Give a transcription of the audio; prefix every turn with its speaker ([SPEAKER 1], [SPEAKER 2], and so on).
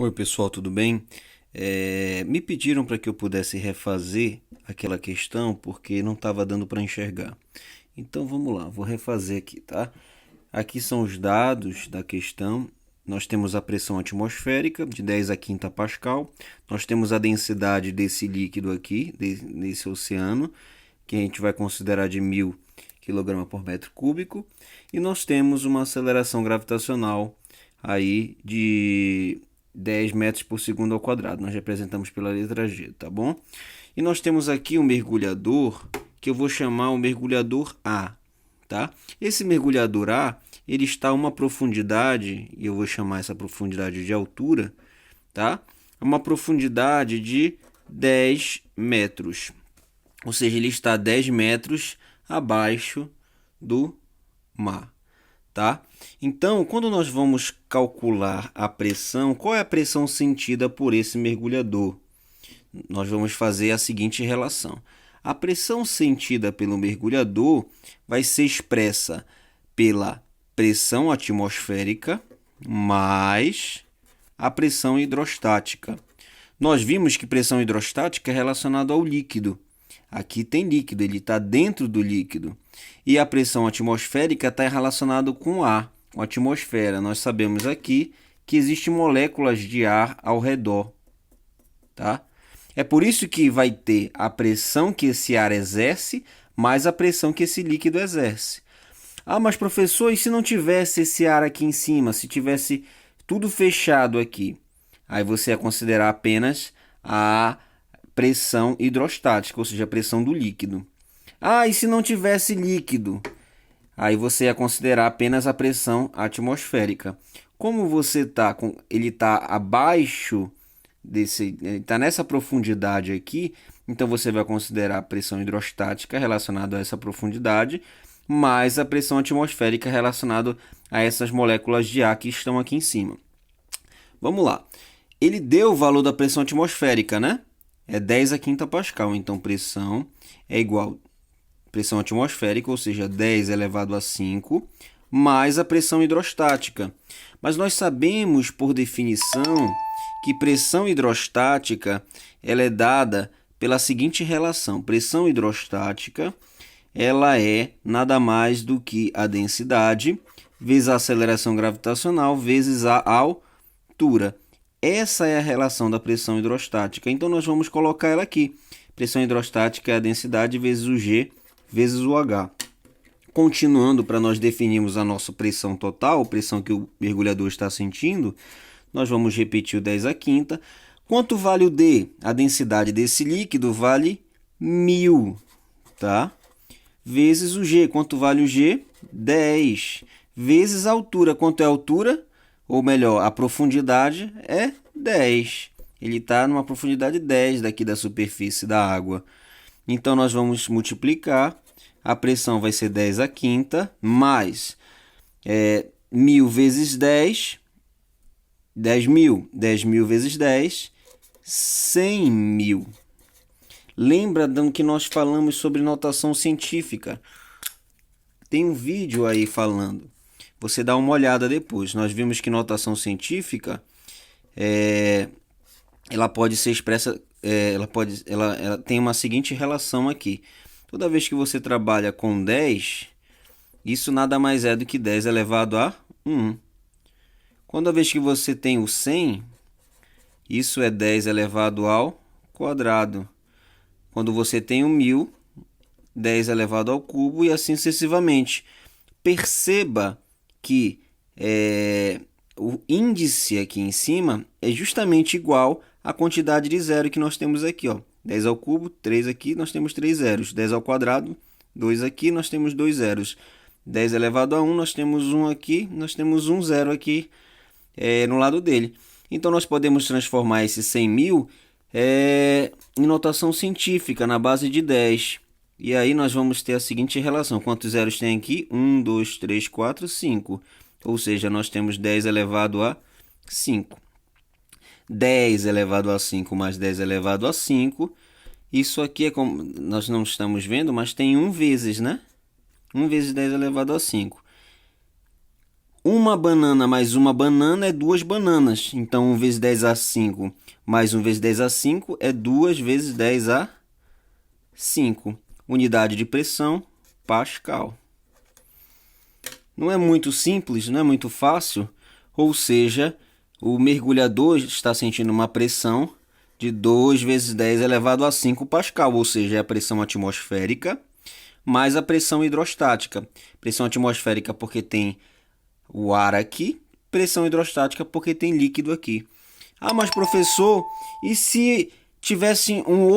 [SPEAKER 1] Oi, pessoal, tudo bem? Me pediram para que eu pudesse refazer aquela questão porque não estava dando para enxergar. Então vamos lá, vou refazer aqui, tá? Aqui são os dados da questão. Nós temos a pressão atmosférica de 10 a quinta Pascal. Nós temos a densidade desse líquido aqui, desse oceano, que a gente vai considerar de 1.000 kg por metro cúbico. E nós temos uma aceleração gravitacional aí de 10 metros por segundo ao quadrado. Nós representamos pela letra G, tá bom? E nós temos aqui um mergulhador que eu vou chamar o mergulhador A, tá? Esse mergulhador A, ele está a uma profundidade, e eu vou chamar essa profundidade de altura, tá? Uma profundidade de 10 metros. Ou seja, ele está 10 metros abaixo do mar, tá? Então, quando nós vamos calcular a pressão, qual é a pressão sentida por esse mergulhador? Nós vamos fazer a seguinte relação. A pressão sentida pelo mergulhador vai ser expressa pela pressão atmosférica mais a pressão hidrostática. Nós vimos que pressão hidrostática é relacionada ao líquido. Aqui tem líquido, ele está dentro do líquido. E a pressão atmosférica está relacionada com ar, com a atmosfera. Nós sabemos aqui que existem moléculas de ar ao redor, tá? É por isso que vai ter a pressão que esse ar exerce mais a pressão que esse líquido exerce. Ah, mas professor, e se não tivesse esse ar aqui em cima, se tivesse tudo fechado aqui? Aí você ia considerar apenas a pressão hidrostática, ou seja, a pressão do líquido. Ah, e se não tivesse líquido? Aí você ia considerar apenas a pressão atmosférica. Como você está com, ele está abaixo desse, ele está nessa profundidade aqui, então você vai considerar a pressão hidrostática relacionada a essa profundidade, mais a pressão atmosférica relacionada a essas moléculas de ar que estão aqui em cima. Vamos lá. Ele deu o valor da pressão atmosférica, né? É 10 a quinta Pascal. Então, pressão é igual a pressão atmosférica, ou seja, 10 elevado a 5, mais a pressão hidrostática. Mas nós sabemos, por definição, que pressão hidrostática ela é dada pela seguinte relação. Pressão hidrostática ela é nada mais do que a densidade vezes a aceleração gravitacional vezes a altura. Essa é a relação da pressão hidrostática. Então, nós vamos colocar ela aqui. Pressão hidrostática é a densidade vezes o G vezes o H. Continuando, para nós definirmos a nossa pressão total, a pressão que o mergulhador está sentindo, nós vamos repetir o 10 a quinta. Quanto vale o D? A densidade desse líquido vale 1.000, tá? Vezes o G. Quanto vale o G? 10. Vezes a altura. Quanto é a altura? Ou melhor, a profundidade é 10. Ele está numa profundidade 10 daqui da superfície da água. Então, nós vamos multiplicar. A pressão vai ser 10 a quinta, mais 1.000 vezes 10, 10.000. 10.000 vezes 10, 100.000. Lembra do que nós falamos sobre notação científica? Tem um vídeo aí falando. Você dá uma olhada depois. Nós vimos que notação científica ela pode ser expressa, ela tem uma seguinte relação aqui. Toda vez que você trabalha com 10, isso nada mais é do que 10 elevado a 1. Quando a vez que você tem o 100, isso é 10 elevado ao quadrado. Quando você tem o 1.000, 10 elevado ao cubo e assim sucessivamente. Perceba que o índice aqui em cima é justamente igual à quantidade de zero que nós temos aqui, ó. 10 ao cubo, 3 aqui, nós temos 3 zeros. 10 ao quadrado, 2 aqui, nós temos 2 zeros. 10 elevado a 1, nós temos 1 aqui, nós temos 1 zero aqui no lado dele. Então, nós podemos transformar esse 100.000 em notação científica, na base de 10. E aí, nós vamos ter a seguinte relação. Quantos zeros tem aqui? 1, 2, 3, 4, 5. Ou seja, nós temos 10 elevado a 5. 10 elevado a 5 mais 10 elevado a 5. Isso aqui é como nós não estamos vendo, mas tem 1 vezes, né? 1 vezes 10 elevado a 5. Uma banana mais uma banana é 2 bananas. Então, 1 vezes 10 a 5 mais 1 vezes 10 a 5 é 2 vezes 10 a 5. Unidade de pressão, Pascal. Não é muito simples, não é muito fácil. Ou seja, o mergulhador está sentindo uma pressão de 2 vezes 10 elevado a 5 Pascal. Ou seja, é a pressão atmosférica mais a pressão hidrostática. Pressão atmosférica porque tem o ar aqui, pressão hidrostática porque tem líquido aqui. Ah, mas professor, e se tivesse um